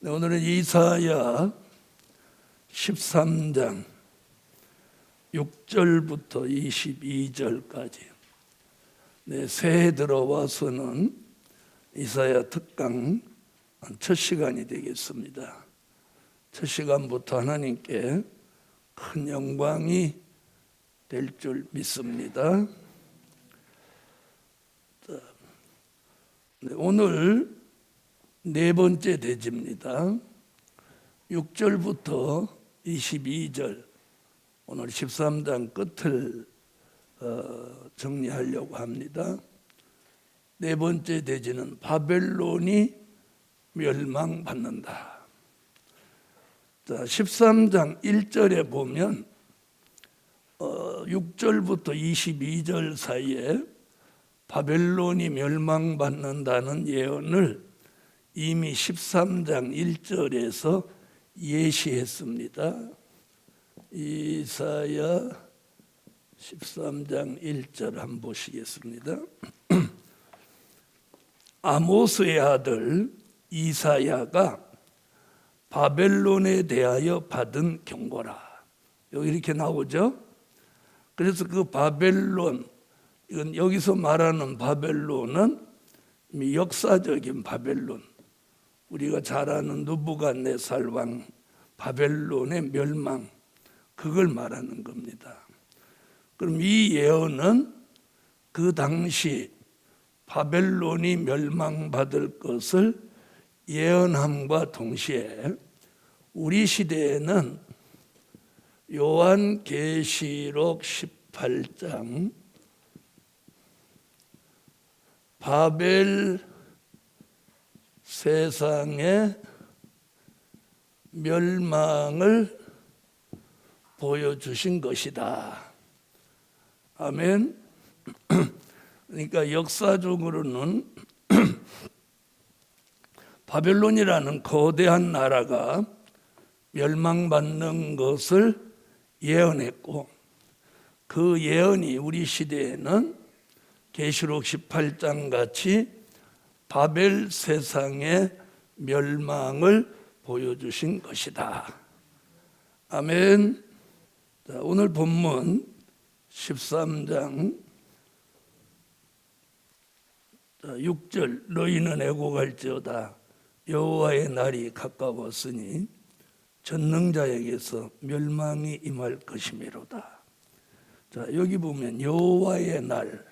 네, 오늘은 이사야 13장 6절부터 22절까지 새해 들어와서는 이사야 특강 첫 시간이 되겠습니다. 첫 시간부터 하나님께 큰 영광이 될 줄 믿습니다. 오늘 네 번째 대지입니다. 6절부터 22절, 오늘 13장 끝을 정리하려고 합니다. 네 번째 대지는 바벨론이 멸망받는다. 자, 13장 1절에 보면 6절부터 22절 사이에 바벨론이 멸망받는다는 예언을 이미 13장 1절에서 예시했습니다. 이사야 13장 1절 한번 보시겠습니다. 아모스의 아들 이사야가 바벨론에 대하여 받은 경고라. 여기 이렇게 나오죠. 그래서 그 바벨론, 이건 여기서 말하는 바벨론은 역사적인 바벨론, 우리가 잘 아는 느부갓네살 왕 바벨론의 멸망, 그걸 말하는 겁니다. 그럼 이 예언은 그 당시 바벨론이 멸망받을 것을 예언함과 동시에 우리 시대에는 요한계시록 18장 바벨 세상의 멸망을 보여주신 것이다. 아멘. 그러니까 역사적으로는 바벨론이라는 거대한 나라가 멸망받는 것을 예언했고, 그 예언이 우리 시대에는 계시록 18장 같이 바벨 세상의 멸망을 보여주신 것이다. 아멘. 자, 오늘 본문 13장 6절, 너희는 애곡할지어다 여호와의 날이 가까웠으니 전능자에게서 멸망이 임할 것이미로다. 자, 여기 보면 여호와의 날,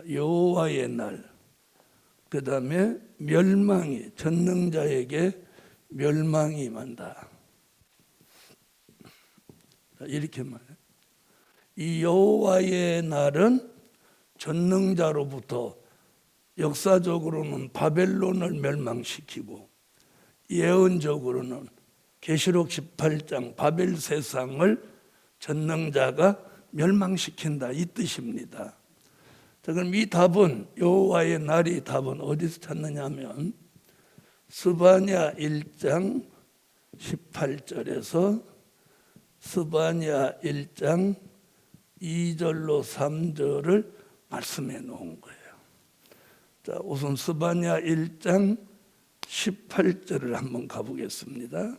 여호와의 날, 그 다음에 멸망이, 전능자에게 멸망이 임한다. 이렇게 말해요. 이 여호와의 날은 전능자로부터 역사적으로는 바벨론을 멸망시키고, 예언적으로는 계시록 18장 바벨 세상을 전능자가 멸망시킨다, 이 뜻입니다. 자, 그럼 이 답은, 여호와의 날이 답은 어디서 찾느냐면 스바냐 1장 18절에서 스바냐 1장 2절로 3절을 말씀해 놓은 거예요. 자, 우선 스바냐 1장 18절을 한번 가보겠습니다.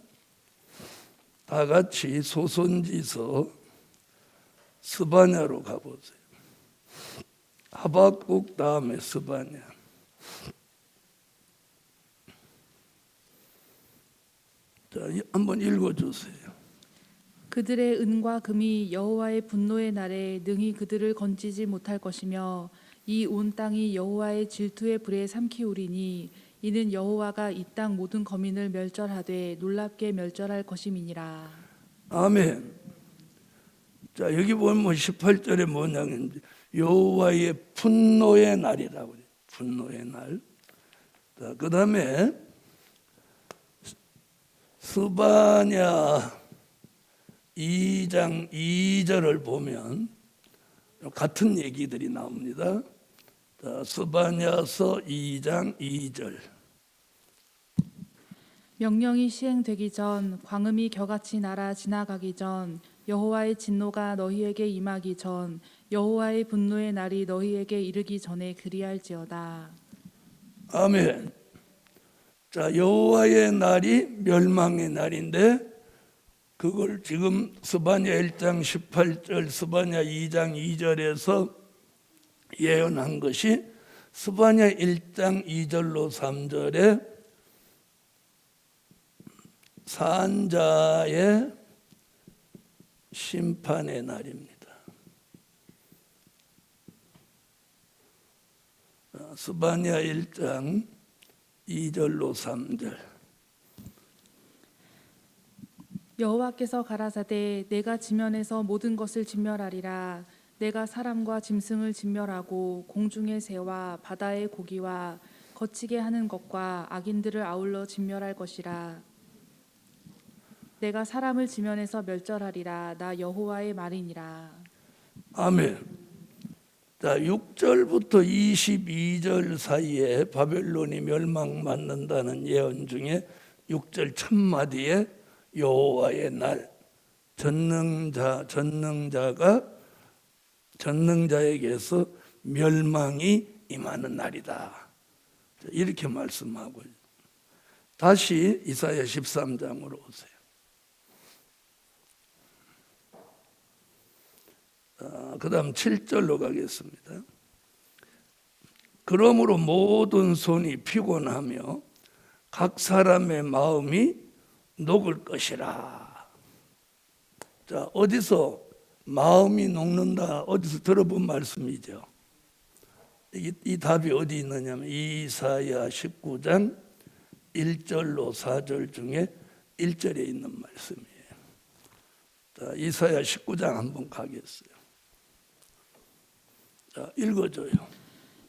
다 같이 소선지서 스바냐로 가보세요. 하박국 다음에 스바냐. 자, 한번 읽어주세요. 그들의 은과 금이 여호와의 분노의 날에 능히 그들을 건지지 못할 것이며 이 온 땅이 여호와의 질투의 불에 삼키우리니 이는 여호와가 이 땅 모든 거민을 멸절하되 놀랍게 멸절할 것임이니라. 아멘. 자, 여기 보면 18절에 뭐냐면 여호와의 분노의 날이라고 해요. 분노의 날. 자, 그 다음에 스바냐 2장 2절을 보면 같은 얘기들이 나옵니다. 자, 스바냐서 2장 2절. 명령이 시행되기 전, 광음이 겨같이 날아 지나가기 전 여호와의 진노가 너희에게 임하기 전 여호와의 분노의 날이 너희에게 이르기 전에 그리할지어다. 아멘. 자, 여호와의 날이 멸망의 날인데 그걸 지금 스바냐 1장 18절, 스바냐 2장 2절에서 예언한 것이 스바냐 1장 2절로 3절에 산자의 심판의 날입니다. 스바냐 1장 2절로 3절. 여호와께서 가라사대 내가 지면에서 모든 것을 진멸하리라. 내가 사람과 짐승을 진멸하고 공중의 새와 바다의 고기와 거치게 하는 것과 악인들을 아울러 진멸할 것이라. 내가 사람을 지면에서 멸절하리라. 나 여호와의 말이니라. 아멘. 자, 6절부터 22절 사이에 바벨론이 멸망받는다는 예언 중에 6절 첫 마디에 여호와의 날, 전능자에게서 멸망이 임하는 날이다. 이렇게 말씀하고 다시 이사야 13장으로 오세요. 그 다음 7절로 가겠습니다. 그러므로 모든 손이 피곤하며 각 사람의 마음이 녹을 것이라. 자, 어디서 마음이 녹는다, 어디서 들어본 말씀이죠. 이 답이 어디 있느냐면 이사야 19장 1절로 4절 중에 1절에 있는 말씀이에요. 자, 이사야 19장 한번 가겠어요. 자, 읽어줘요.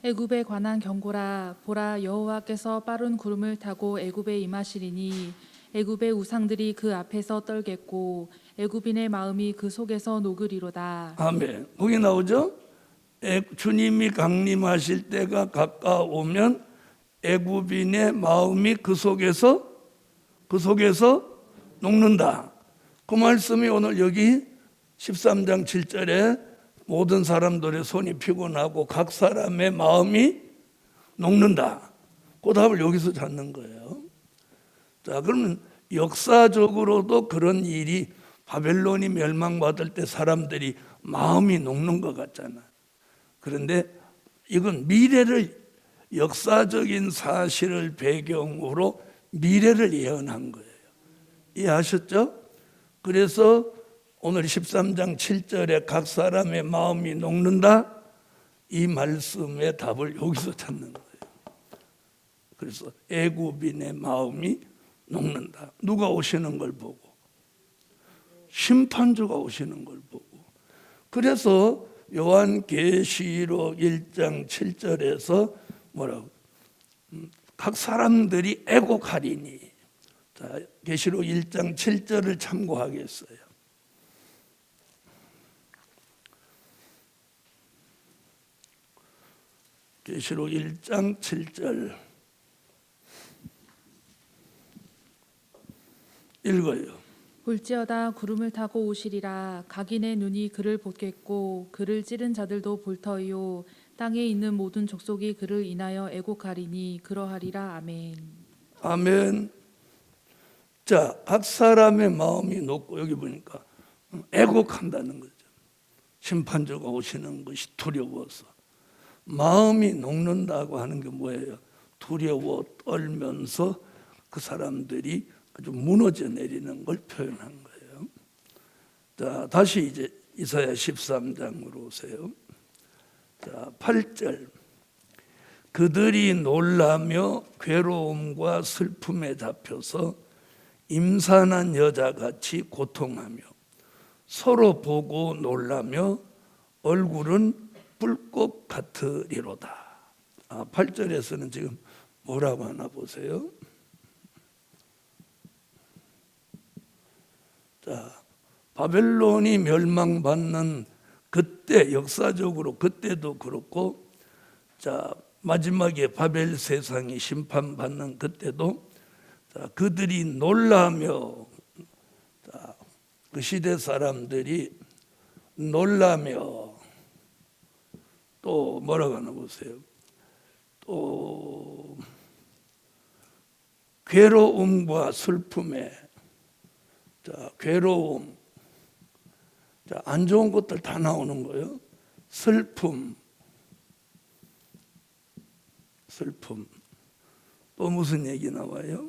애굽에 관한 경고라. 보라, 여호와께서 빠른 구름을 타고 애굽에 임하시리니 애굽의 우상들이 그 앞에서 떨겠고 애굽인의 마음이 그 속에서 녹으리로다. 아멘. 거기 나오죠? 주님이 강림하실 때가 가까우면 애굽인의 마음이 그 속에서 녹는다. 그 말씀이 오늘 여기 13장 7절에 모든 사람들의 손이 피곤하고 각 사람의 마음이 녹는다. 그 답을 여기서 찾는 거예요. 자, 그러면 역사적으로도 그런 일이 바벨론이 멸망받을 때 사람들이 마음이 녹는 것 같잖아요. 그런데 이건 미래를, 역사적인 사실을 배경으로 미래를 예언한 거예요. 이해하셨죠? 그래서 오늘 13장 7절에 각 사람의 마음이 녹는다, 이 말씀의 답을 여기서 찾는 거예요. 그래서 애굽인의 마음이 녹는다. 누가 오시는 걸 보고, 심판주가 오시는 걸 보고. 그래서 요한계시록 1장 7절에서 뭐라고? 각 사람들이 애곡하리니. 자, 계시록 1장 7절을 참고하겠어요. 계시록 1장 7절 읽어요. 볼지어다 구름을 타고 오시리라. 각인의 눈이 그를 보겠고 그를 찌른 자들도 볼 터이요 땅에 있는 모든 족속이 그를 인하여 애곡하리니 그러하리라. 아멘. 아멘. 자, 각 사람의 마음이 녹고, 여기 보니까 애곡한다는 거죠. 심판주가 오시는 것이 두려워서. 마음이 녹는다고 하는 게 뭐예요? 두려워 떨면서 그 사람들이 아주 무너져 내리는 걸 표현한 거예요. 자, 다시 이제 이사야 13장으로 오세요. 자, 8절. 그들이 놀라며 괴로움과 슬픔에 잡혀서 임산한 여자같이 고통하며 서로 보고 놀라며 얼굴은 불꽃 같으리로다. 8절에서는 지금 뭐라고 하나 보세요. 자, 바벨론이 멸망받는 그때, 역사적으로 그때도 그렇고, 자, 마지막에 바벨 세상이 심판받는 그때도, 자, 그들이 놀라며, 자, 그 시대 사람들이 놀라며 또 뭐라고 하나 보세요. 또 괴로움과 슬픔에, 자, 괴로움, 자, 안 좋은 것들 다 나오는 거예요. 슬픔, 또 무슨 얘기 나와요?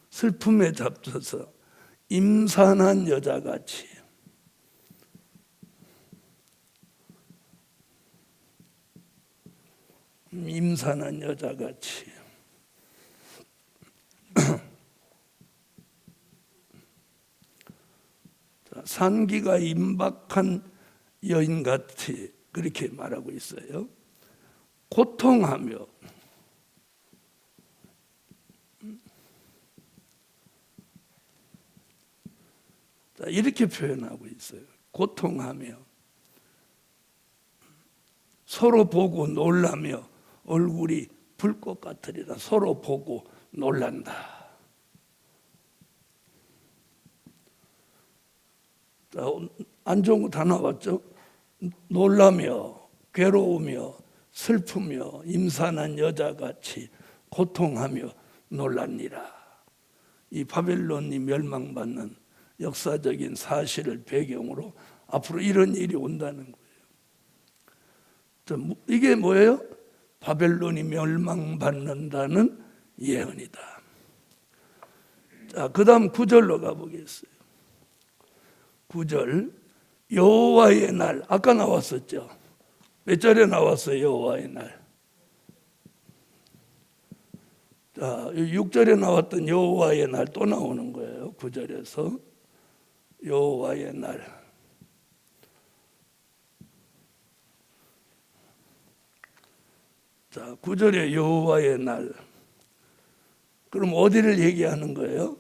슬픔에 잡혀서 임산한 여자같이, 임산한 여자같이, 산기가 임박한 여인같이 그렇게 말하고 있어요. 고통하며, 자, 이렇게 표현하고 있어요. 고통하며, 서로 보고 놀라며 얼굴이 불꽃 같으리라. 서로 보고 놀란다. 자, 안 좋은 거 다 나왔죠? 놀라며, 괴로우며, 슬프며, 임산한 여자같이 고통하며 놀랍니다. 이 바벨론이 멸망받는 역사적인 사실을 배경으로 앞으로 이런 일이 온다는 거예요. 이게 뭐예요? 바벨론이 멸망받는다는 예언이다. 자, 그 다음 9절로 가보겠어요. 9절, 여호와의 날, 아까 나왔었죠? 몇 절에 나왔어요? 여호와의 날. 자, 6절에 나왔던 여호와의 날 또 나오는 거예요. 9절에서 여호와의 날. 자, 9절에 여호와의 날. 그럼 어디를 얘기하는 거예요?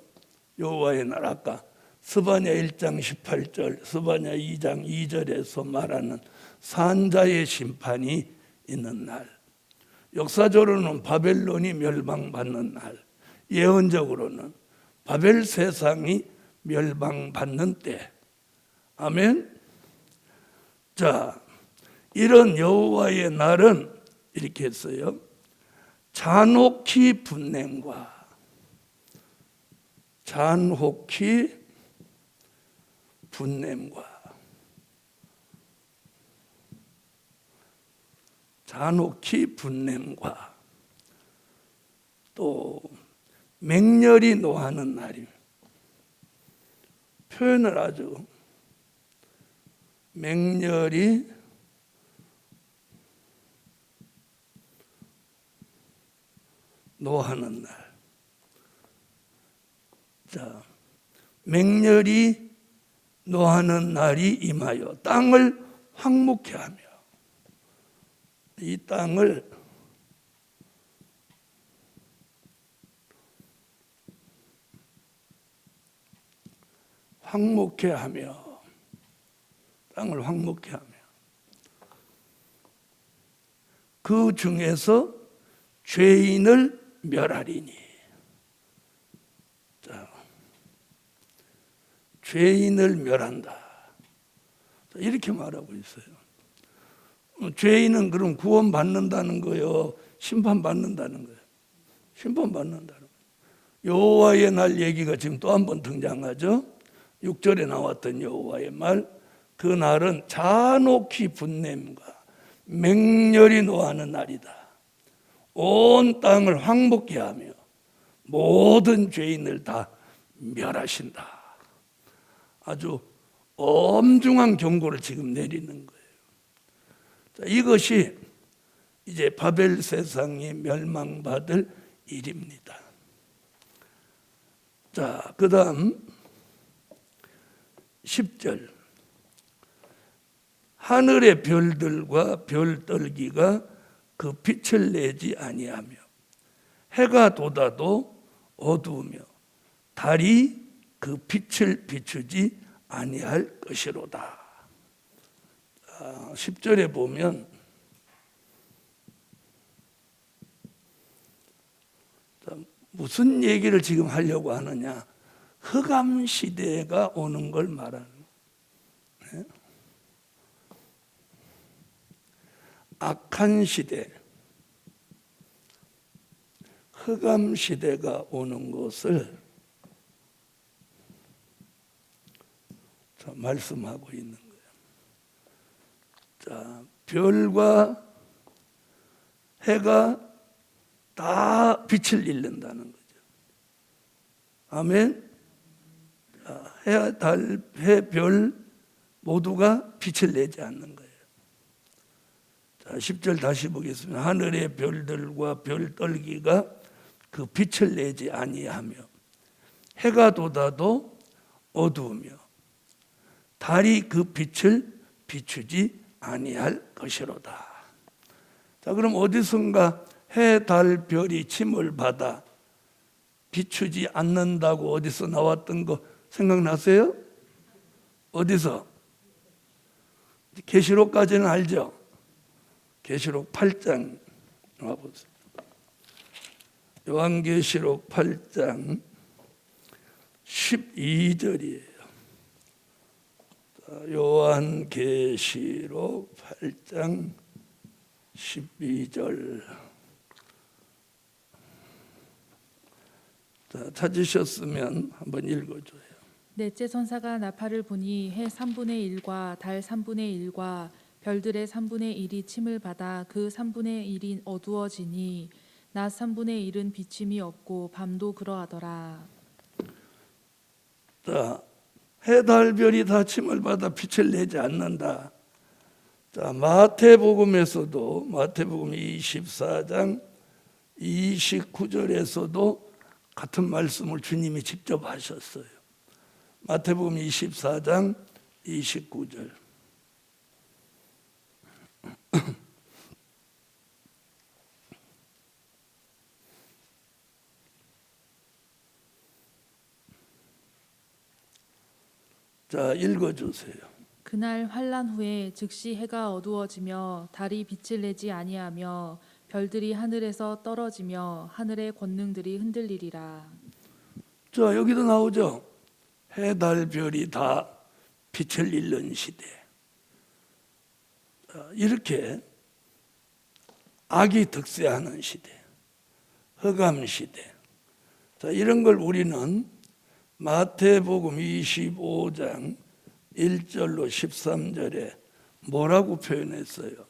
여호와의 날, 아까 스바냐 1장 18절, 스바냐 2장 2절에서 말하는 산자의 심판이 있는 날. 역사적으로는 바벨론이 멸망받는 날, 예언적으로는 바벨 세상이 멸망받는 때. 아멘. 자, 이런 여호와의 날은 이렇게 했어요. 잔혹히 분냄과, 잔혹히 분냄과, 잔혹히 분냄과, 또 맹렬히 노하는 날입니다. 표현을 아주 맹렬히 노하는 날. 자, 맹렬히 노하는 날이 임하여 땅을 황무케 하며, 이 땅을 황무케 하며, 땅을 황무케 하며, 그 중에서 죄인을 멸하리니. 자, 죄인을 멸한다. 이렇게 말하고 있어요. 죄인은 그럼 구원받는다는 거예요? 심판받는다는 거예요? 심판받는다는 거예요. 여호와의 날 얘기가 지금 또 한 번 등장하죠. 6절에 나왔던 여호와의 말, 그 날은 잔혹히 분냄과 맹렬히 노하는 날이다. 온 땅을 황복케 하며 모든 죄인을 다 멸하신다. 아주 엄중한 경고를 지금 내리는 거예요. 자, 이것이 이제 바벨 세상이 멸망받을 일입니다. 자, 그 다음 10절. 하늘의 별들과 별떨기가 그 빛을 내지 아니하며 해가 돋아도 어두우며 달이 그 빛을 비추지 아니할 것이로다. 10절에 보면 무슨 얘기를 지금 하려고 하느냐? 흑암 시대가 오는 걸 말하는 거예요. 악한 시대, 흑암 시대가 오는 것을 말씀하고 있는 거예요. 자, 별과 해가 다 빛을 잃는다는 거죠. 아멘. 자, 해, 달, 해, 별 모두가 빛을 내지 않는 거예요. 자, 10절 다시 보겠습니다. 하늘의 별들과 별떨기가 그 빛을 내지 아니하며 해가 돋아도 어두우며 달이 그 빛을 비추지 아니할 것이로다. 자, 그럼 어디선가 해, 달, 별이 침을 받아 비추지 않는다고 어디서 나왔던 거 생각나세요? 어디서? 계시록까지는 알죠? 계시록 8장 와보세요. 요한계시록 8장 12절이에요. 요한계시록 8장 12절. 자, 찾으셨으면 한번 읽어줘요. 넷째 천사가 나팔을 부니 해 3분의 1과 달 3분의 1과 별들의 3분의 1이 침을 받아 그 3분의 1이 어두워지니 낮 3분의 1은 비침이 없고 밤도 그러하더라. 자, 해, 달, 별이 다 침을 받아 빛을 내지 않는다. 자, 마태복음에서도 마태복음 24장 29절에서도 같은 말씀을 주님이 직접 하셨어요. 마태복음 24장 29절. 자, 읽어주세요. 그날 환란 후에 즉시 해가 어두워지며 달이 빛을 내지 아니하며 별들이 하늘에서 떨어지며 하늘의 권능들이 흔들리리라. 자, 여기도 나오죠. 해, 달, 별이 다 빛을 잃는 시대. 자, 이렇게 악이 득세하는 시대, 흑암 시대. 자, 이런 걸 우리는 마태복음 25장 1절로 13절에 뭐라고 표현했어요?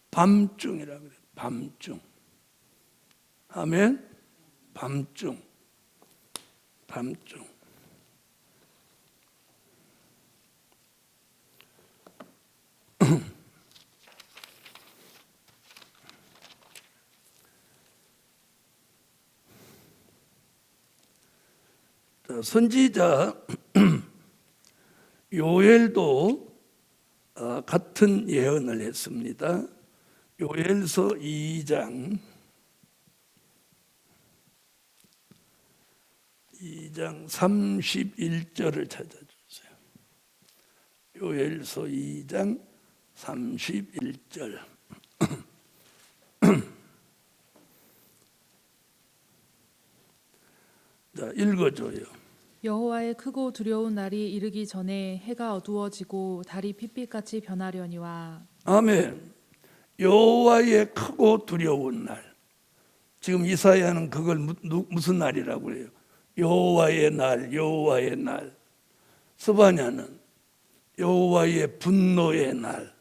밤중이라고 그래요. 밤중. 아멘. 밤중. 밤중. 선지자 요엘도 같은 예언을 했습니다. 요엘서 2장 31절을 찾아주세요. 요엘서 2장 31절. 자, 읽어줘요. 여호와의 크고 두려운 날이 이르기 전에 해가 어두워지고 달이 핏빛같이 변하려니와. 아멘. 여호와의 크고 두려운 날. 지금 이사야는 그걸 무슨 날이라고 해요? 여호와의 날, 여호와의 날. 스바냐는 여호와의 분노의 날.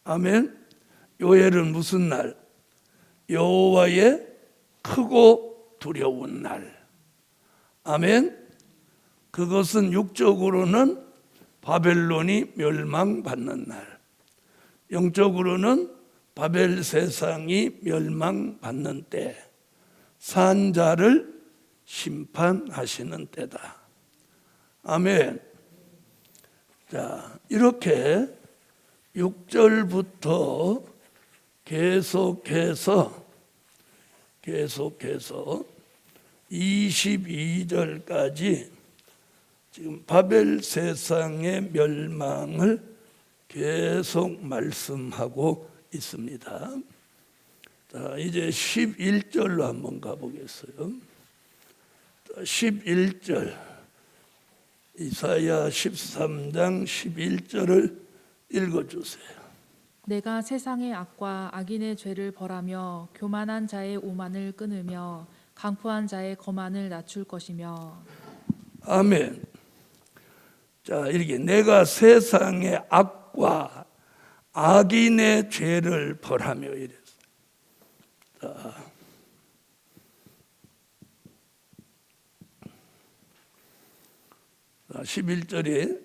아멘. 요엘은 무슨 날? 여호와의 크고 두려운 날. 아멘. 그것은 육적으로는 바벨론이 멸망받는 날, 영적으로는 바벨 세상이 멸망받는 때, 산자를 심판하시는 때다. 아멘. 자, 이렇게 6절부터 계속해서 22절까지 지금 바벨 세상의 멸망을 계속 말씀하고 있습니다. 자, 이제 11절로 한번 가보겠어요. 자, 11절, 이사야 13장 11절을 읽어주세요. 내가 세상의 악과 악인의 죄를 벌하며 교만한 자의 오만을 끊으며 강포한 자의 거만을 낮출 것이며. 아멘. 자, 이렇게 내가 세상의 악과 악인의 죄를 벌하며 이랬어요. 자, 11절에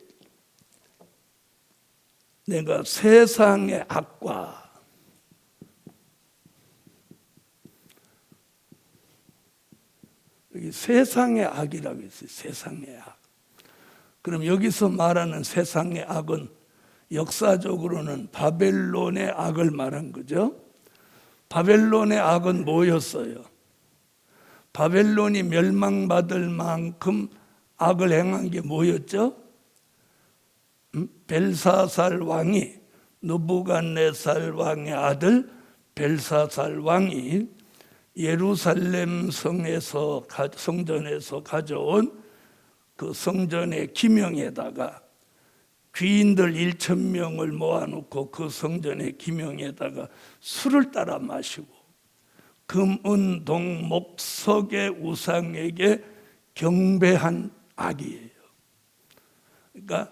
내가 세상의 악과 여기 세상의 악이라고 했어요. 세상의 악. 그럼 여기서 말하는 세상의 악은 역사적으로는 바벨론의 악을 말한 거죠. 바벨론의 악은 뭐였어요? 바벨론이 멸망받을 만큼 악을 행한 게 뭐였죠? 벨사살 왕이, 느부갓네살 왕의 아들 벨사살 왕이 예루살렘 성전에서 가져온 그 성전의 기명에다가 귀인들 1,000명을 모아놓고 그 성전의 기명에다가 술을 따라 마시고 금, 은, 동, 목석의 우상에게 경배한 악이에요. 그러니까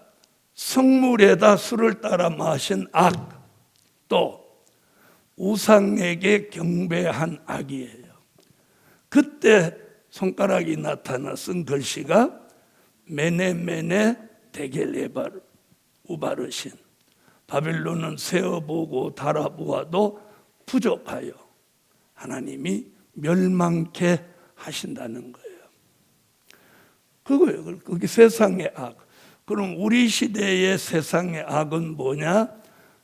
성물에다 술을 따라 마신 악, 또 우상에게 경배한 악이에요. 그때 손가락이 나타나 쓴 글씨가 메네메네 데겔 우바르신, 바벨론은 세어보고 달아보아도 부족하여 하나님이 멸망케 하신다는 거예요. 그거예요. 그게 세상의 악. 그럼 우리 시대의 세상의 악은 뭐냐?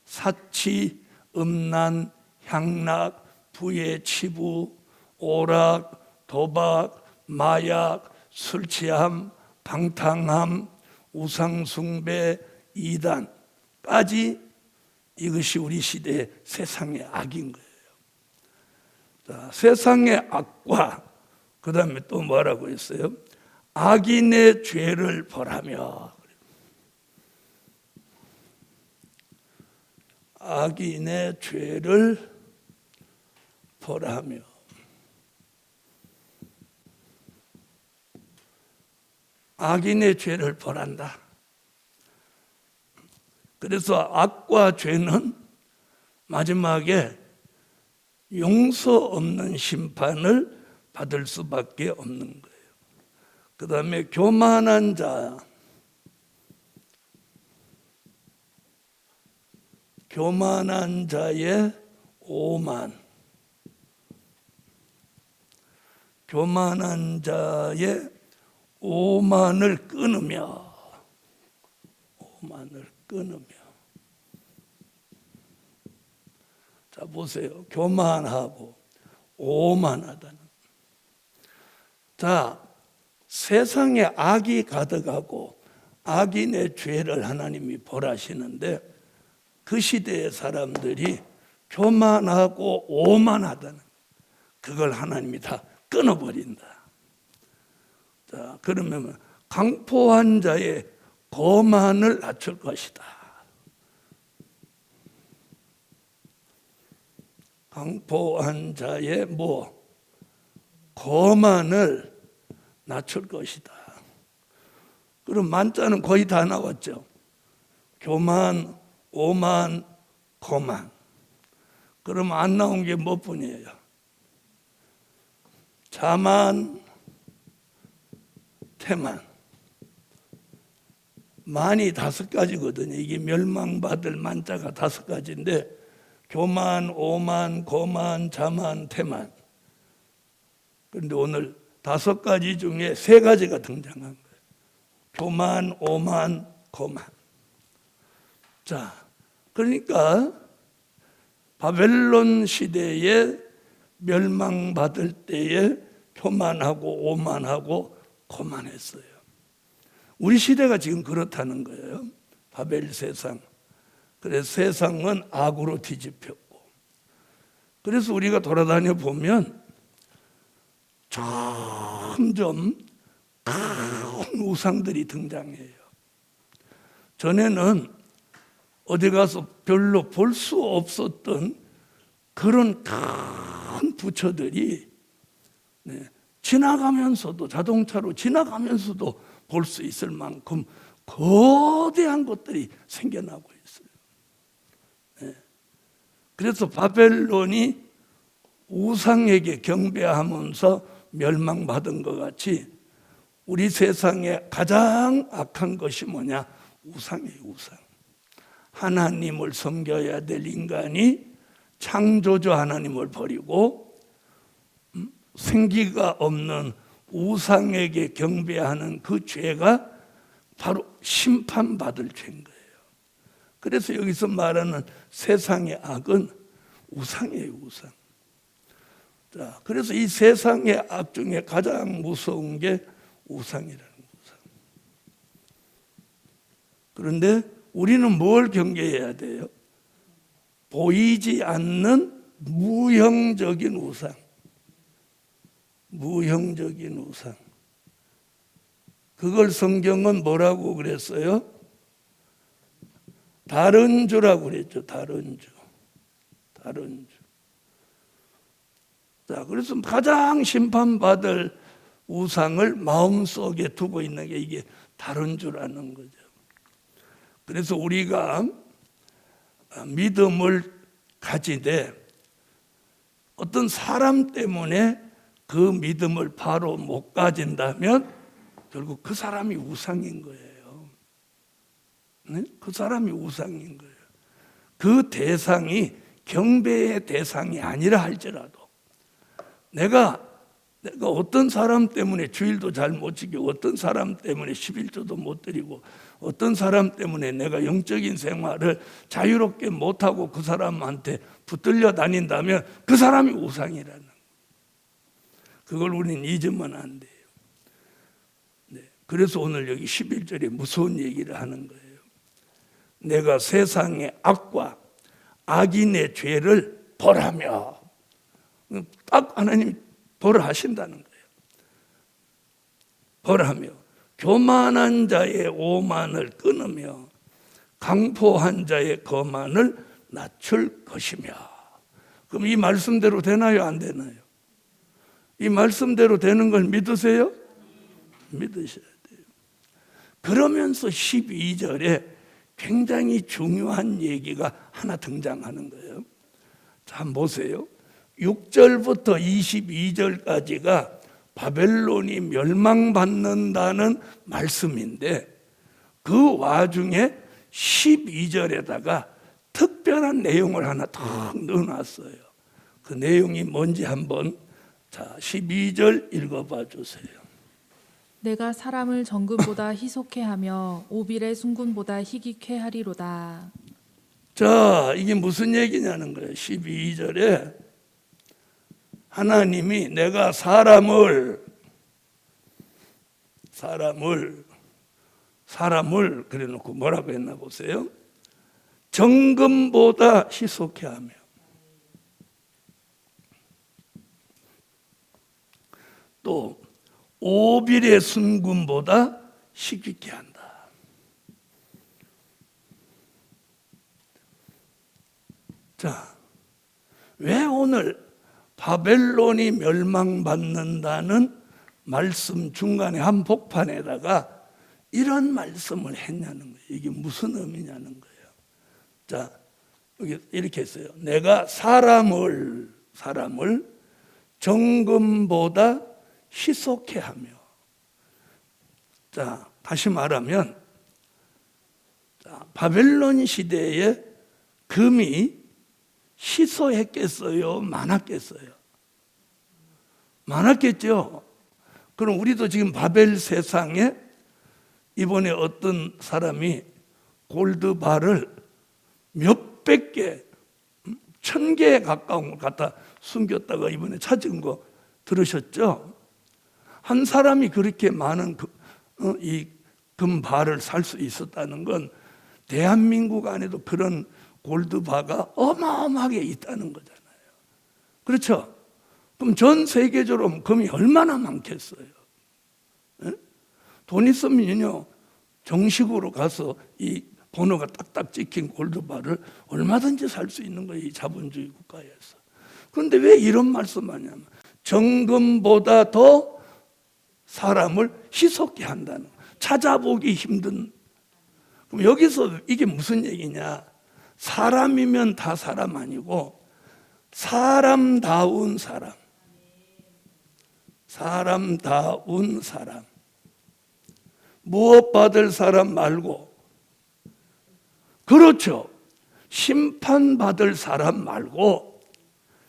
사치, 음란, 향락, 부의 치부, 오락, 도박, 마약, 술 취함, 방탕함, 우상숭배, 이단까지 이것이 우리 시대의 세상의 악인 거예요. 자, 세상의 악과 그 다음에 또 뭐라고 했어요? 악인의 죄를 벌하며. 악인의 죄를 벌하며. 악인의 죄를 벌한다. 그래서 악과 죄는 마지막에 용서 없는 심판을 받을 수밖에 없는 거예요. 그 다음에 교만한 자, 교만한 자의 오만, 교만한 자의 오만을 끊으며, 오만을 끊으며. 자, 보세요. 교만하고 오만하다는. 자, 세상에 악이 가득하고 악인의 죄를 하나님이 벌하시는데 그 시대의 사람들이 교만하고 오만하다는, 그걸 하나님이 다 끊어버린다. 자, 그러면 강포한 자의 거만을 낮출 것이다. 강포한 자의 거만을 낮출 것이다. 그럼 만자는 거의 다 나왔죠. 교만, 오만, 거만. 그럼 안 나온 게 몇 분이에요? 자만, 태만. 만이 5가지거든요. 이게 멸망받을 만자가 5가지인데 교만, 오만, 거만, 자만, 태만. 그런데 오늘 5가지 중에 3가지가 등장한 거예요. 교만, 오만, 거만. 자, 그러니까 바벨론 시대에 멸망받을 때에 교만하고 오만하고 거만했어요. 우리 시대가 지금 그렇다는 거예요. 바벨 세상. 그래서 세상은 악으로 뒤집혔고, 그래서 우리가 돌아다녀 보면 점점 큰 우상들이 등장해요. 전에는 어디 가서 별로 볼 수 없었던 그런 큰 부처들이 지나가면서도, 자동차로 지나가면서도 볼 수 있을 만큼 거대한 것들이 생겨나고 있어요. 그래서 바벨론이 우상에게 경배하면서 멸망받은 것 같이 우리 세상에 가장 악한 것이 뭐냐? 우상이에요, 우상. 하나님을 섬겨야 될 인간이 창조주 하나님을 버리고 생기가 없는 우상에게 경배하는 그 죄가 바로 심판받을 죄인 거예요. 그래서 여기서 말하는 세상의 악은 우상이에요, 우상. 자, 그래서 이 세상의 악 중에 가장 무서운 게 우상이라는 우상. 그런데 우리는 뭘 경계해야 돼요? 보이지 않는 무형적인 우상. 무형적인 우상. 그걸 성경은 뭐라고 그랬어요? 다른 주라고 그랬죠. 다른 주. 다른 주. 자, 그래서 가장 심판받을 우상을 마음속에 두고 있는 게 이게 다른 주라는 거죠. 그래서 우리가 믿음을 가지되 어떤 사람 때문에 그 믿음을 바로 못 가진다면 결국 그 사람이 우상인 거예요. 네? 그 사람이 우상인 거예요. 그 대상이 경배의 대상이 아니라 할지라도 내가 어떤 사람 때문에 주일도 잘 못 지키고 어떤 사람 때문에 11조도 못 드리고 어떤 사람 때문에 내가 영적인 생활을 자유롭게 못하고 그 사람한테 붙들려 다닌다면 그 사람이 우상이라는 거예요. 그걸 우리는 잊으면 안 돼요. 네. 그래서 오늘 여기 11절에 무서운 얘기를 하는 거예요. 내가 세상의 악과 악인의 죄를 벌하며, 딱 하나님이 벌을 하신다는 거예요. 벌하며 교만한 자의 오만을 끊으며 강포한 자의 거만을 낮출 것이며. 그럼 이 말씀대로 되나요? 안 되나요? 이 말씀대로 되는 걸 믿으세요? 믿으셔야 돼요. 그러면서 12절에 굉장히 중요한 얘기가 하나 등장하는 거예요. 자, 한번 보세요. 6절부터 22절까지가 바벨론이 멸망받는다는 말씀인데 그 와중에 12절에다가 특별한 내용을 하나 탁 넣어놨어요. 그 내용이 뭔지 한번 12절 읽어봐 주세요. 내가 사람을 정금보다 희속해 하며 오빌의 순금보다 희귀케 하리로다. 자, 이게 무슨 얘기냐는 거예요. 12절에 하나님이 내가 사람을 그래 놓고 뭐라고 했나 보세요. 정금보다 희속해 하며 또 오빌의 순금보다 희귀케 한다. 자, 왜 오늘 바벨론이 멸망받는다는 말씀 중간에 한복판에다가 이런 말씀을 했냐는 거예요. 이게 무슨 의미냐는 거예요. 자, 여기 이렇게 했어요. 내가 사람을 정금보다 희속해 하며. 자, 다시 말하면 바벨론 시대에 금이 희소했겠어요? 많았겠어요? 많았겠죠? 그럼 우리도 지금 바벨 세상에 이번에 어떤 사람이 골드바를 몇백 개, 1000개에 가까운 걸 갖다 숨겼다가 이번에 찾은 거 들으셨죠? 한 사람이 그렇게 많은 이 금바를 살 수 있었다는 건 대한민국 안에도 그런 골드바가 어마어마하게 있다는 거잖아요. 그렇죠? 그럼 전 세계적으로 금이 얼마나 많겠어요? 에? 돈 있으면요, 정식으로 가서 이 번호가 딱딱 찍힌 골드바를 얼마든지 살 수 있는 거예요, 이 자본주의 국가에서. 그런데 왜 이런 말씀하냐면 정금보다 더 사람을 희석케 한다는 거예요. 찾아보기 힘든. 그럼 여기서 이게 무슨 얘기냐? 사람이면 다 사람 아니고 사람다운 사람. 사람다운 사람. 무엇 받을 사람 말고, 그렇죠, 심판받을 사람 말고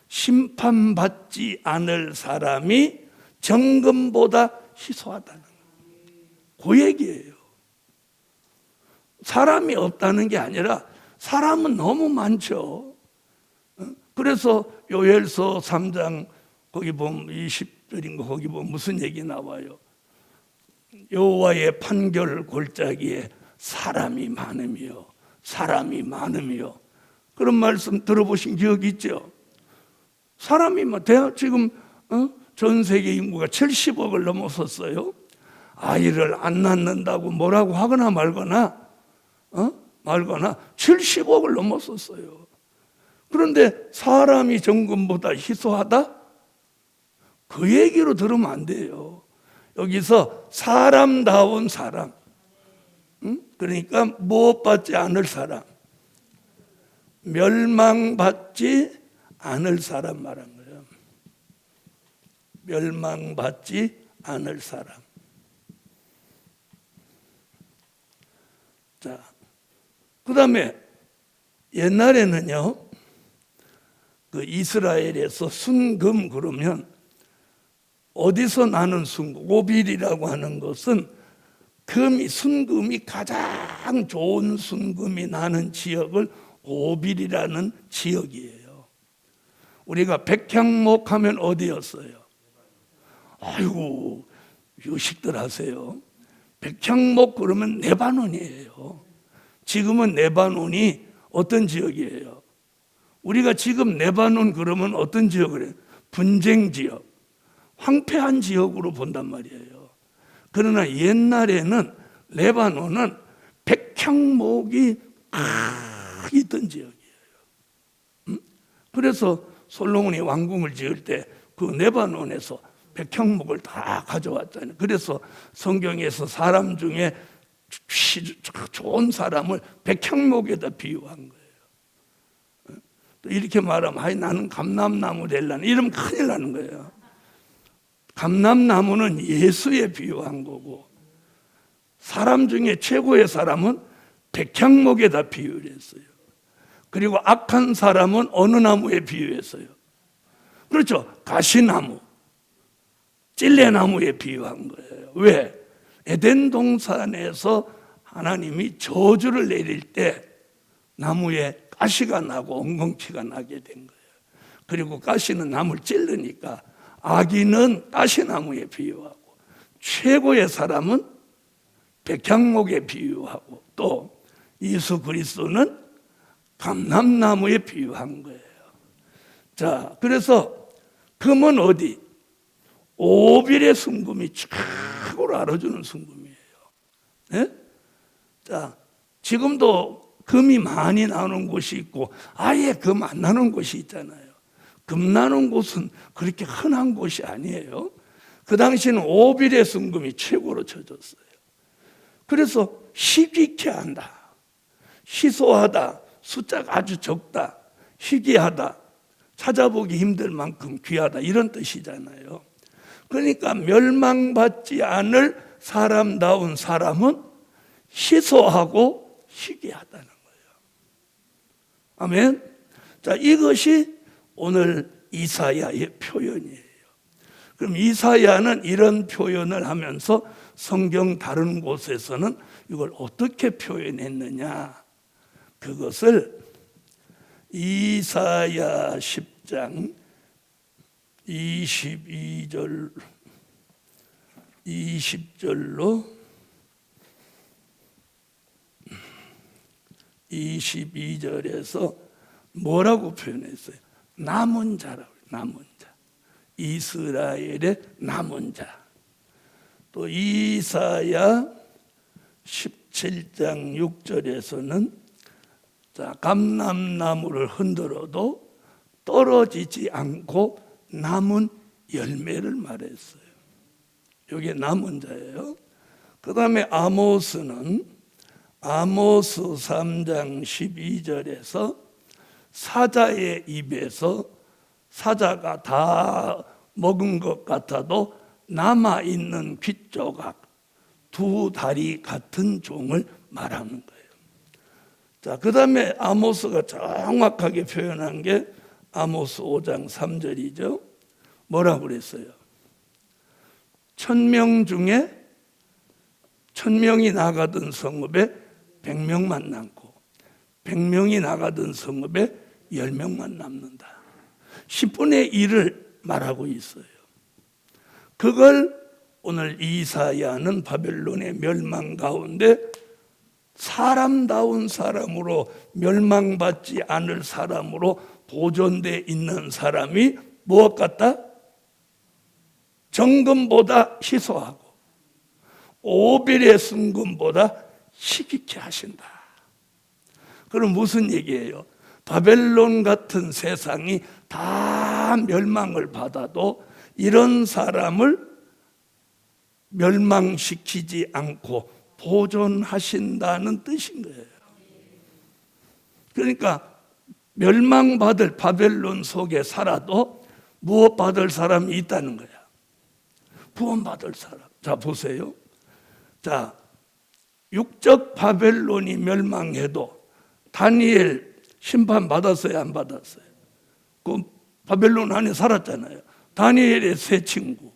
심판받지 않을 사람이 정금보다 희소하다는 거예요. 그 얘기예요. 사람이 없다는 게 아니라 사람은 너무 많죠. 그래서 요엘서 3장 거기 보면 20절인가 거기 보면 무슨 얘기 나와요? 여호와의 판결 골짜기에 사람이 많으며 사람이 많으며, 그런 말씀 들어보신 기억 있죠? 사람이 지금 전 세계 인구가 70억을 넘어섰어요. 아이를 안 낳는다고 뭐라고 하거나 말거나 70억을 넘어섰어요. 그런데 사람이 정금보다 희소하다? 그 얘기로 들으면 안 돼요. 여기서 사람다운 사람, 그러니까 무엇받지 않을 사람, 멸망받지 않을 사람 말한 거예요. 멸망받지 않을 사람. 자, 그 다음에 옛날에는요, 그 이스라엘에서 순금 그러면 어디서 나는 순금, 오빌이라고 하는 것은 순금이 가장 좋은 순금이 나는 지역을 오빌이라는 지역이에요. 우리가 백향목 하면 어디였어요? 아이고, 유식들 하세요. 백향목 그러면 레바논이에요. 지금은 레바논이 어떤 지역이에요? 우리가 지금 레바논 그러면 어떤 지역을 해요? 분쟁 지역, 황폐한 지역으로 본단 말이에요. 그러나 옛날에는 레바논은 백향목이 있던 지역이에요. 그래서 솔로몬이 왕궁을 지을 때 그 레바논에서 백향목을 다 가져왔잖아요. 그래서 성경에서 사람 중에 좋은 사람을 백향목에다 비유한 거예요. 또 이렇게 말하면 나는 감람나무 될라네, 이러면 큰일 나는 거예요. 감람나무는 예수에 비유한 거고, 사람 중에 최고의 사람은 백향목에다 비유를 했어요. 그리고 악한 사람은 어느 나무에 비유했어요? 그렇죠, 가시나무, 찔레나무에 비유한 거예요. 왜? 에덴 동산에서 하나님이 저주를 내릴 때 나무에 가시가 나고 엉겅퀴가 나게 된 거예요. 그리고 가시는 나무를 찔르니까 악인은 가시나무에 비유하고 최고의 사람은 백향목에 비유하고 또 예수 그리스도는 감람나무에 비유한 거예요. 자, 그래서 금은 어디? 오빌의 순금이 최고로 알아주는 순금이에요. 네? 자, 지금도 금이 많이 나오는 곳이 있고 아예 금 안 나오는 곳이 있잖아요. 금 나는 곳은 그렇게 흔한 곳이 아니에요. 그 당시에는 오빌의 순금이 최고로 쳐졌어요. 그래서 희귀케 한다, 희소하다, 숫자가 아주 적다, 희귀하다, 찾아보기 힘들 만큼 귀하다, 이런 뜻이잖아요. 그러니까 멸망받지 않을 사람다운 사람은 희소하고 희귀하다는 거예요. 아멘. 자, 이것이 오늘 이사야의 표현이에요. 그럼 이사야는 이런 표현을 하면서 성경 다른 곳에서는 이걸 어떻게 표현했느냐? 그것을 이사야 10장 20절로 22절에서 뭐라고 표현했어요? 남은 자라고, 남은 자. 이스라엘의 남은 자. 또 이사야 17장 6절에서는 자, 감람나무를 흔들어도 떨어지지 않고 남은 열매를 말했어요. 이게 남은 자예요. 그 다음에 아모스는 아모스 3장 12절에서 사자의 입에서 사자가 다 먹은 것 같아도 남아있는 귓조각, 두 다리 같은 종을 말하는 거예요. 자, 그 다음에 아모스가 정확하게 표현한 게 아모스 5장 3절이죠. 뭐라고 그랬어요? 1000명 중에 1000명이 나가던 성읍에 100명만 남고 100명이 나가던 성읍에 10명만 남는다. 10분의 1을 말하고 있어요. 그걸 오늘 이사야는 바벨론의 멸망 가운데 사람다운 사람으로 멸망받지 않을 사람으로 보존되어 있는 사람이 무엇 같다? 정금보다 희소하고 오빌의 순금보다 희귀케 하신다. 그럼 무슨 얘기예요? 바벨론 같은 세상이 다 멸망을 받아도 이런 사람을 멸망시키지 않고 보존하신다는 뜻인 거예요. 그러니까 멸망받을 바벨론 속에 살아도 무엇 받을 사람이 있다는 거야? 구원받을 사람. 자, 보세요. 자, 육적 바벨론이 멸망해도 다니엘 심판 받았어요, 안 받았어요? 그 바벨론 안에 살았잖아요. 다니엘의 세 친구,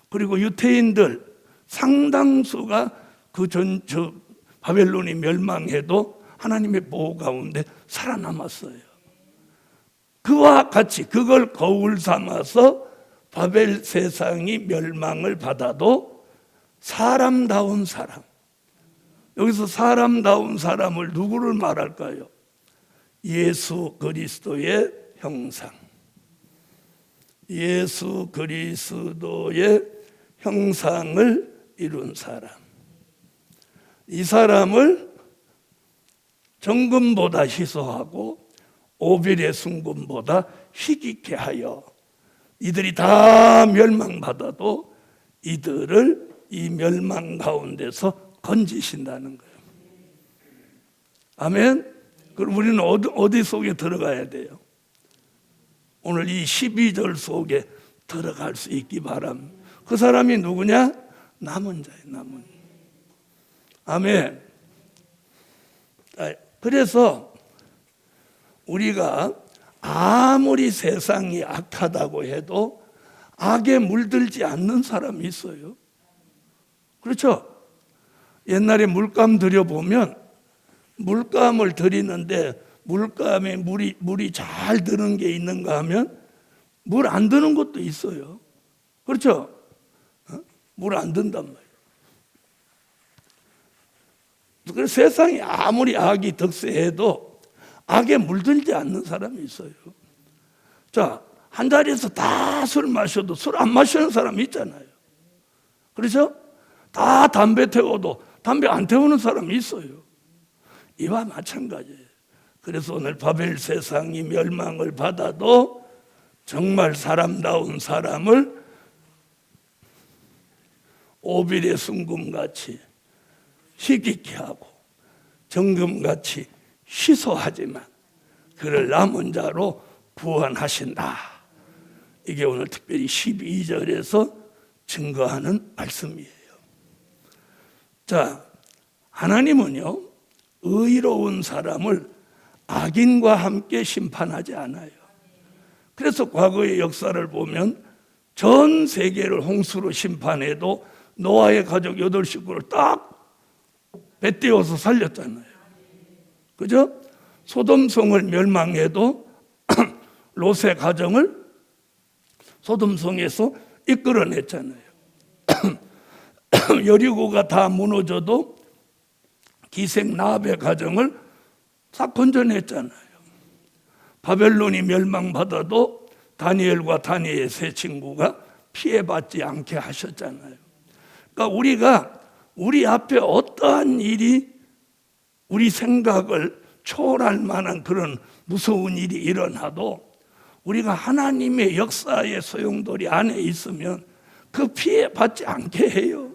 그리고 유태인들 상당수가 저 바벨론이 멸망해도 하나님의 보호 가운데 살아남았어요. 그와 같이 그걸 거울 삼아서 바벨 세상이 멸망을 받아도 사람다운 사람, 여기서 사람다운 사람을 누구를 말할까요? 예수 그리스도의 형상, 예수 그리스도의 형상을 이룬 사람, 이 사람을 정금보다 희소하고 오빌의 순금보다 희귀케 하여 이들이 다 멸망받아도 이들을 이 멸망 가운데서 건지신다는 거예요. 아멘. 그럼 우리는 어디 속에 들어가야 돼요? 오늘 이 12절 속에 들어갈 수 있기 바랍니다. 그 사람이 누구냐? 남은 자예요, 남은. 아멘. 그래서 우리가 아무리 세상이 악하다고 해도 악에 물들지 않는 사람이 있어요. 그렇죠? 옛날에 물감 들여보면 물감을 들이는데 물감에 물이 잘 드는 게 있는가 하면 물 안 드는 것도 있어요. 그렇죠? 물 안 든단 말이에요. 그래서 세상이 아무리 악이 득세해도 악에 물들지 않는 사람이 있어요. 자, 한 자리에서 다 술 마셔도 술 안 마시는 사람이 있잖아요. 그렇죠? 다 담배 태워도 담배 안 태우는 사람이 있어요. 이와 마찬가지예요. 그래서 오늘 바벨 세상이 멸망을 받아도 정말 사람다운 사람을 오빌의 순금같이 희귀케 하고 정금같이 희소하지만 그를 남은 자로 구원하신다. 이게 오늘 특별히 12절에서 증거하는 말씀이에요. 자, 하나님은요, 의로운 사람을 악인과 함께 심판하지 않아요. 그래서 과거의 역사를 보면 전 세계를 홍수로 심판해도 노아의 가족 8식구를 딱 배띄워서 살렸잖아요. 그죠? 소돔성을 멸망해도 롯의 가정을 소돔성에서 이끌어냈잖아요. 여리고가 다 무너져도 기생 라합의 가정을 싹 건져냈잖아요. 바벨론이 멸망받아도 다니엘과 다니엘의 세 친구가 피해받지 않게 하셨잖아요. 그러니까 우리가 우리 앞에 어떠한 일이 우리 생각을 초월할 만한 그런 무서운 일이 일어나도 우리가 하나님의 역사의 소용돌이 안에 있으면 그 피해 받지 않게 해요.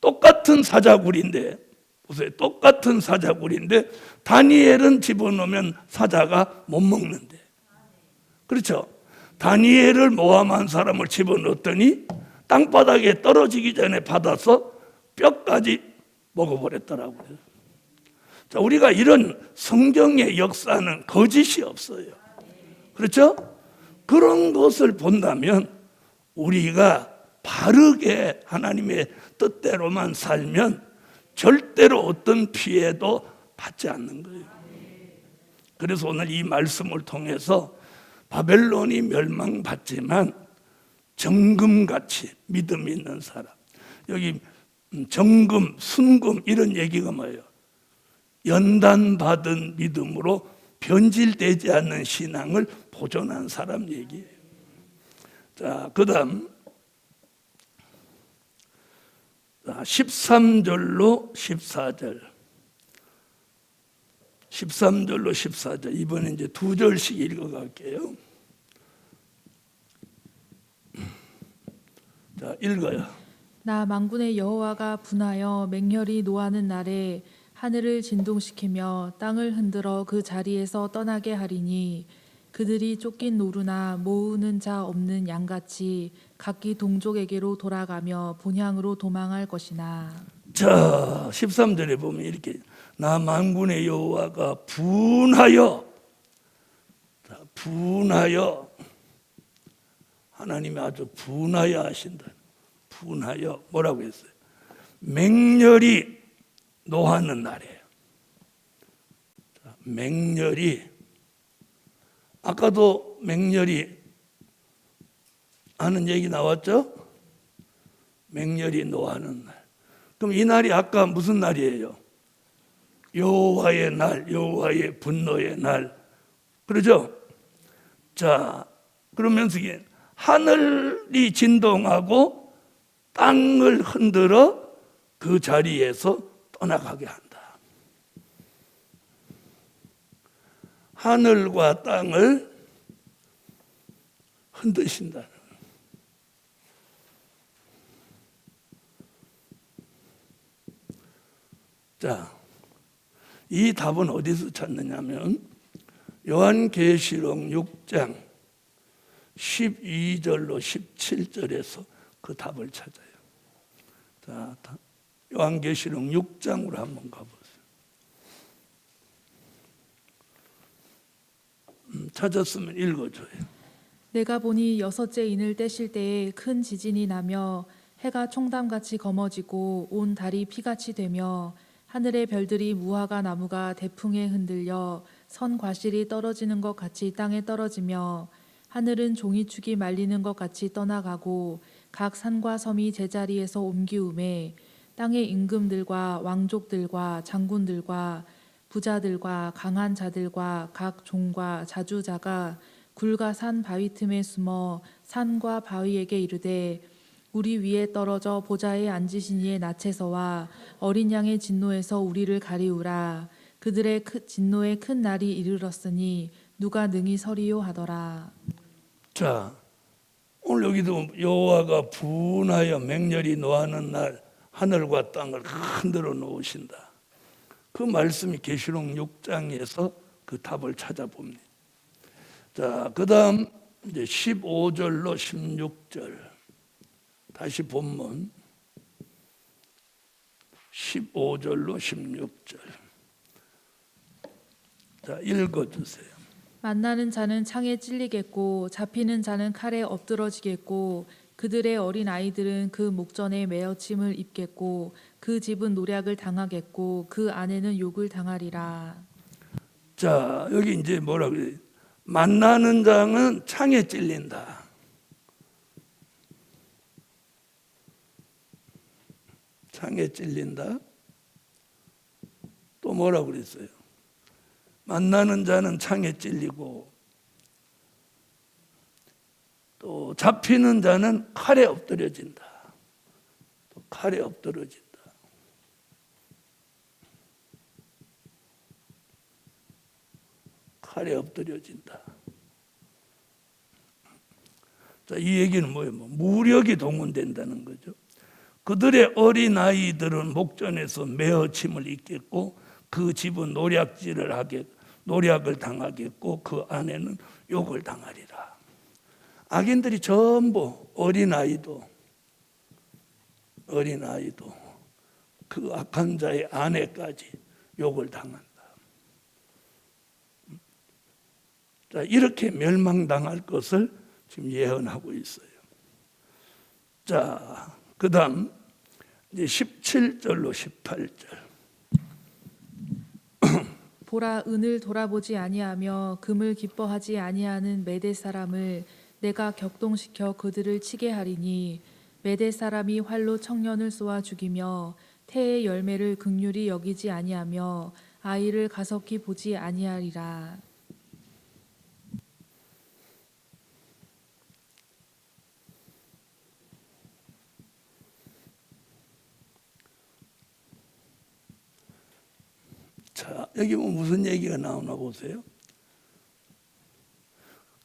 똑같은 사자굴인데, 보세요. 똑같은 사자굴인데 다니엘은 집어넣으면 사자가 못 먹는데, 그렇죠? 다니엘을 모함한 사람을 집어넣었더니 땅바닥에 떨어지기 전에 받아서 뼈까지 먹어버렸더라고요. 자, 우리가 이런 성경의 역사는 거짓이 없어요. 그렇죠? 그런 것을 본다면 우리가 바르게 하나님의 뜻대로만 살면 절대로 어떤 피해도 받지 않는 거예요. 그래서 오늘 이 말씀을 통해서 바벨론이 멸망받지만 정금같이 믿음 있는 사람, 여기 정금, 순금 이런 얘기가 뭐예요? 연단받은 믿음으로 변질되지 않는 신앙을 보존한 사람 얘기예요. 자, 그 다음 13절로 14절 13절로 14절 이번에 이제 2절씩 읽어갈게요. 자, 읽어요. 나 만군의 여호와가 분하여 맹렬히 노하는 날에 하늘을 진동시키며 땅을 흔들어 그 자리에서 떠나게 하리니 그들이 쫓긴 노루나 모으는 자 없는 양같이 각기 동족에게로 돌아가며 본향으로 도망할 것이나. 자, 13절에 보면 이렇게 나 만군의 여호와가 분하여 하나님이 아주 분하여 하신다. 분하여 뭐라고 했어요? 맹렬히 노하는 날이에요. 맹렬히, 아까도 맹렬히 하는 얘기 나왔죠? 맹렬히 노하는 날. 그럼 이 날이 아까 무슨 날이에요? 여호와의 날, 여호와의 분노의 날. 그러죠? 자, 그러면서 하늘이 진동하고 땅을 흔들어 그 자리에서 떠나가게 한다. 하늘과 땅을 흔드신다. 자, 이 답은 어디서 찾느냐면 요한계시록 6장 12절로 17절에서 그 답을 찾아요. 자, 요한계시록 6장으로 한번 가보세요. 찾았으면 읽어줘요. 내가 보니 여섯째 인을 떼실 때에 큰 지진이 나며 해가 총담같이 검어지고 온 달이 피같이 되며 하늘의 별들이 무화과 나무가 대풍에 흔들려 선 과실이 떨어지는 것 같이 땅에 떨어지며 하늘은 종이축이 말리는 것 같이 떠나가고 각 산과 섬이 제자리에서 옮기우매 땅의 임금들과 왕족들과 장군들과 부자들과 강한 자들과 각 종과 자주자가 굴과 산 바위 틈에 숨어 산과 바위에게 이르되 우리 위에 떨어져 보좌에 앉으신 이의 낯에서와 어린 양의 진노에서 우리를 가리우라. 그들의 진노의 큰 날이 이르렀으니 누가 능히 서리요 하더라. 자, 오늘 여기도 여호와가 분하여 맹렬히 노하는 날 하늘과 땅을 흔들어 놓으신다. 그 말씀이 계시록 6장에서 그 답을 찾아봅니다. 자, 그 다음 이제 15절로 16절 다시 본문 15절로 16절 자, 읽어주세요. 만나는 자는 창에 찔리겠고 잡히는 자는 칼에 엎드러지겠고 그들의 어린 아이들은 그 목전에 매어침을 입겠고 그 집은 노략을 당하겠고 그 아내는 욕을 당하리라. 자, 여기 이제 뭐라 그래요? 만나는 자는 창에 찔린다. 창에 찔린다. 또 뭐라 그랬어요? 만나는 자는 창에 찔리고 또 잡히는 자는 칼에 엎드려진다. 칼에 엎드러진다. 칼에 엎드려진다. 자, 이 얘기는 뭐예요? 무력이 동원된다는 거죠. 그들의 어린아이들은 목전에서 매어침을 입겠고 그 집은 노략을 당하겠고 그 아내는 욕을 당하리라. 악인들이 전부 어린아이도 그 악한 자의 아내까지 욕을 당한다. 자, 이렇게 멸망당할 것을 지금 예언하고 있어요. 자, 그 다음 이제 17절로 18절. 보라, 은을 돌아보지 아니하며 금을 기뻐하지 아니하는 메대 사람을 내가 격동시켜 그들을 치게 하리니 메대 사람이 활로 청년을 쏘아 죽이며 태의 열매를 긍휼히 여기지 아니하며 아이를 가섭기 보지 아니하리라. 자, 여기 보면 무슨 얘기가 나오나 보세요.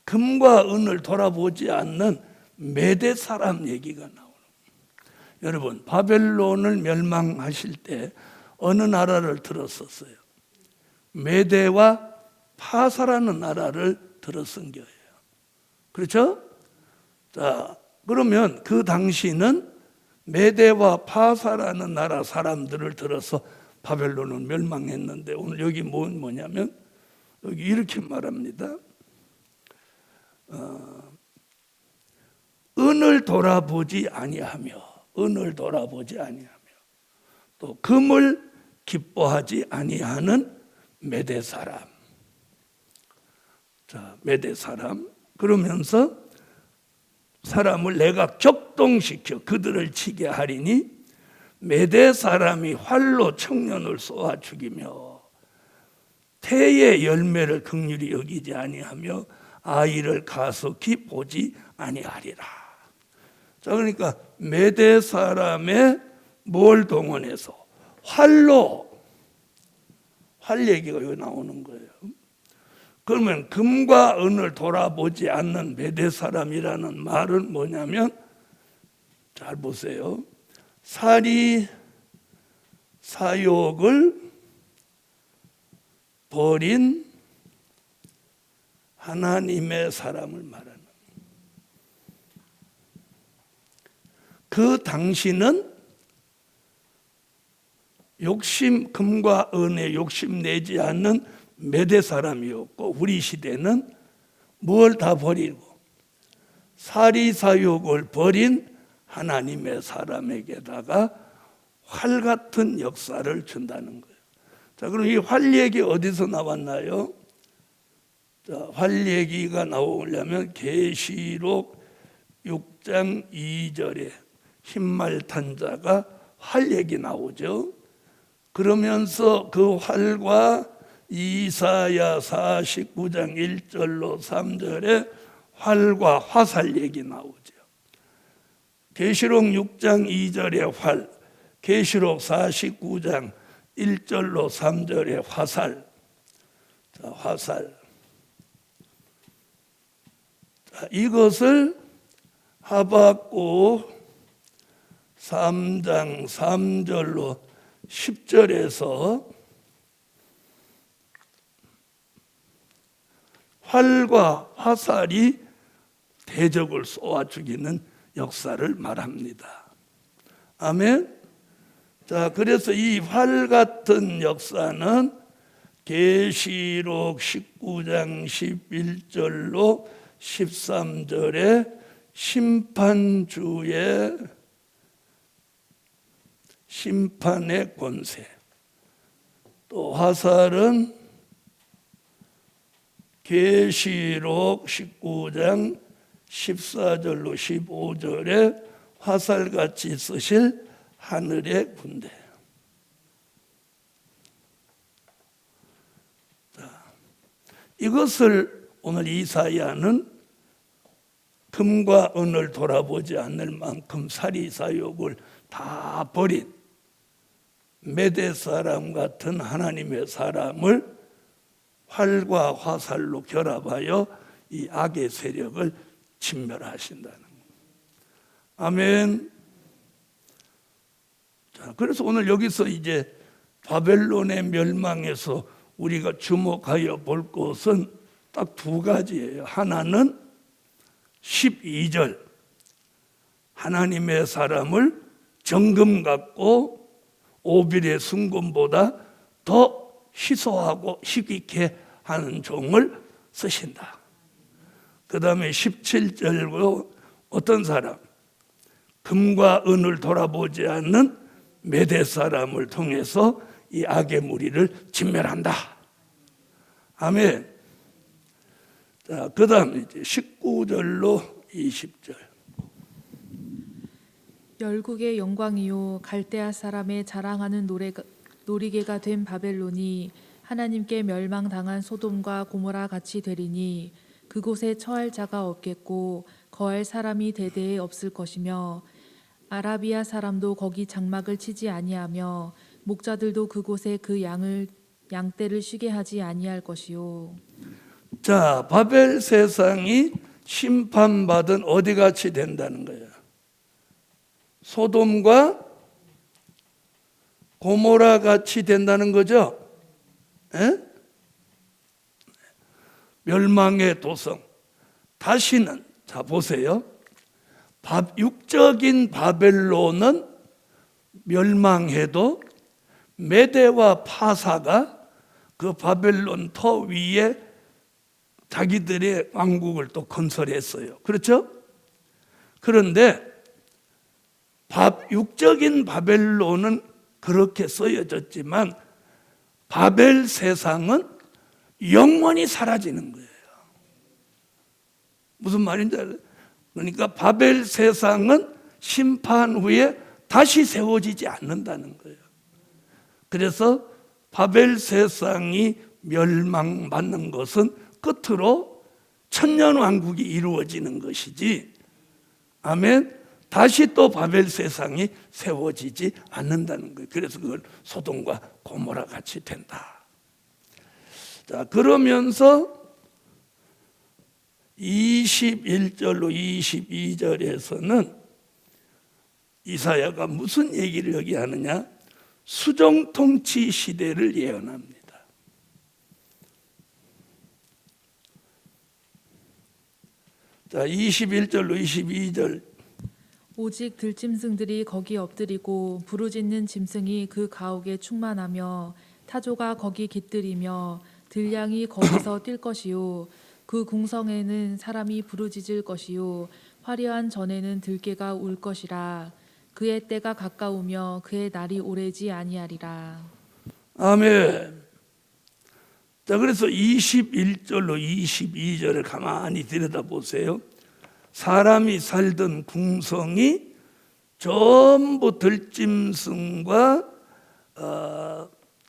금과 은을 돌아보지 않는 메대 사람 얘기가 나오는 거예요. 여러분, 바벨론을 멸망하실 때 어느 나라를 들었었어요? 메대와 파사라는 나라를 들어선 거예요. 그렇죠? 자, 그러면 그 당시는 메대와 파사라는 나라 사람들을 들어서 바벨론은 멸망했는데 오늘 여기 뭐냐면 여기 이렇게 말합니다. 은을 돌아보지 아니하며 또 금을 기뻐하지 아니하는 메대 사람. 자, 메대 사람. 그러면서 사람을 내가 격동시켜 그들을 치게 하리니 메대 사람이 활로 청년을 쏘아 죽이며 태의 열매를 긍휼히 여기지 아니하며 아이를 가속히 보지 아니하리라. 자, 그러니까 메대 사람의 뭘 동원해서 활 얘기가 여기 나오는 거예요. 그러면 금과 은을 돌아보지 않는 메대 사람이라는 말은 뭐냐면 잘 보세요. 사리 사욕을 버린 하나님의 사람을 말하는. 그 당시는 금과 은에 욕심내지 않는 메대 사람이었고 우리 시대는 뭘 다 버리고 사리사욕을 버린 하나님의 사람에게다가 활 같은 역사를 준다는 거예요. 자, 그럼 이 활 얘기 어디서 나왔나요? 자, 활 얘기가 나오려면 계시록 6장 2절에 흰말 탄 자가 활 얘기 나오죠. 그러면서 그 활과 이사야 49장 1절로 3절에 활과 화살 얘기 나오죠. 계시록 6장 2절에 활, 계시록 49장 1절로 3절에 화살. 자, 화살. 자, 이것을 하박국 3장 3절로 10절에서 활과 화살이 대적을 쏘아 죽이는 역사를 말합니다. 아멘. 자, 그래서 이 활 같은 역사는 계시록 19장 11절로 13절에 심판주의 심판의 권세. 또 화살은 계시록 19장 14절로 15절에 화살같이 쓰실 하늘의 군대. 자, 이것을 오늘 이사야는 금과 은을 돌아보지 않을 만큼 사리사욕을 다 버린 메대 사람 같은 하나님의 사람을 활과 화살로 결합하여 이 악의 세력을 진멸하신다는 거예요. 아멘. 자, 그래서 오늘 여기서 이제 바벨론의 멸망에서 우리가 주목하여 볼 것은 딱 두 가지예요. 하나는 12절 하나님의 사람을 정금 같고 오빌의 순금보다 더 희소하고 희귀케 하는 종을 쓰신다. 그 다음에 17절로 어떤 사람? 금과 은을 돌아보지 않는 메대 사람을 통해서 이 악의 무리를 진멸한다. 아멘. 자, 그 다음에 19절로 20절. 열국의 영광이요 갈대아 사람의 자랑하는 놀이개가 된 바벨론이 하나님께 멸망당한 소돔과 고모라 같이 되리니 그곳에 처할 자가 없겠고 거할 사람이 대대에 없을 것이며 아라비아 사람도 거기 장막을 치지 아니하며 목자들도 그곳에 그 양떼를 쉬게 하지 아니할 것이요. 자, 바벨 세상이 심판받은 어디 같이 된다는 거예요? 소돔과 고모라 같이 된다는 거죠. 에? 멸망의 도성. 다시는 자 보세요. 육적인 바벨론은 멸망해도 메대와 파사가 그 바벨론 터 위에 자기들의 왕국을 또 건설했어요. 그렇죠? 그런데 육적인 바벨론은 그렇게 쓰여졌지만 바벨 세상은 영원히 사라지는 거예요. 무슨 말인지 알아요? 그러니까 바벨 세상은 심판 후에 다시 세워지지 않는다는 거예요. 그래서 바벨 세상이 멸망받는 것은 끝으로 천년왕국이 이루어지는 것이지, 아멘, 다시 또 바벨 세상이 세워지지 않는다는 거예요. 그래서 그걸 소돔과 고모라 같이 된다. 자, 그러면서 21절로 22절에서는 이사야가 무슨 얘기를 여기 하느냐? 수정통치 시대를 예언합니다. 자, 21절로 22절. 오직 들짐승들이 거기 엎드리고 부르짖는 짐승이 그 가옥에 충만하며 타조가 거기 깃들이며 들량이 거기서 뛸 것이요 그 궁성에는 사람이 부르짖을 것이요 화려한 전에는 들깨가 울 것이라. 그의 때가 가까우며 그의 날이 오래지 아니하리라. 아멘. 자, 그래서 21절로 22절을 가만히 들여다보세요. 사람이 살던 궁성이 전부 들짐승과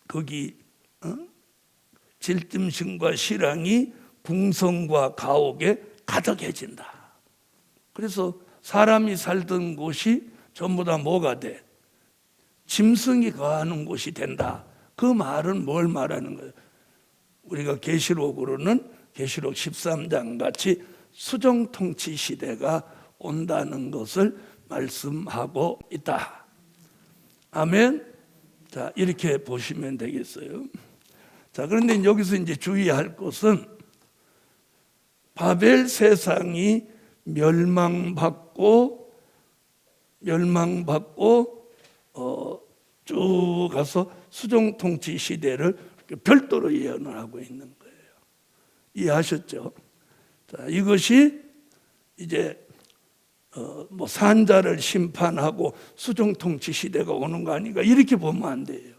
거기 질짐승과 실랑이 궁성과 가옥에 가득해진다. 그래서 사람이 살던 곳이 전부 다 뭐가 돼? 짐승이 거하는 곳이 된다. 그 말은 뭘 말하는 거예요? 우리가 계시록으로는 계시록 13장 같이 수정통치 시대가 온다는 것을 말씀하고 있다. 아멘. 자, 이렇게 보시면 되겠어요. 자, 그런데 여기서 이제 주의할 것은 바벨 세상이 멸망받고 쭉 가서 수정통치 시대를 별도로 예언을 하고 있는 거예요. 이해하셨죠? 자, 이것이 이제 뭐 산자를 심판하고 수정통치 시대가 오는 거 아닌가 이렇게 보면 안 돼요.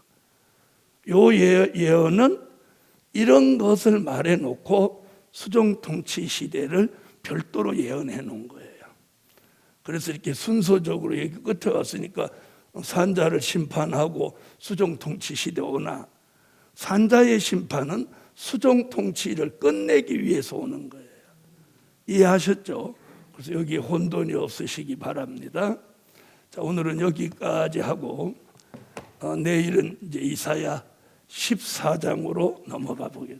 요 예언은 이런 것을 말해놓고 수정통치 시대를 별도로 예언해 놓은 거예요. 그래서 이렇게 순서적으로 여기 끝에 왔으니까 산자를 심판하고 수정통치 시대 오나, 산자의 심판은 수정통치를 끝내기 위해서 오는 거예요. 이해하셨죠? 그래서 여기 혼돈이 없으시기 바랍니다. 자, 오늘은 여기까지 하고 내일은 이제 이사야 14장으로 넘어가 보겠습니다.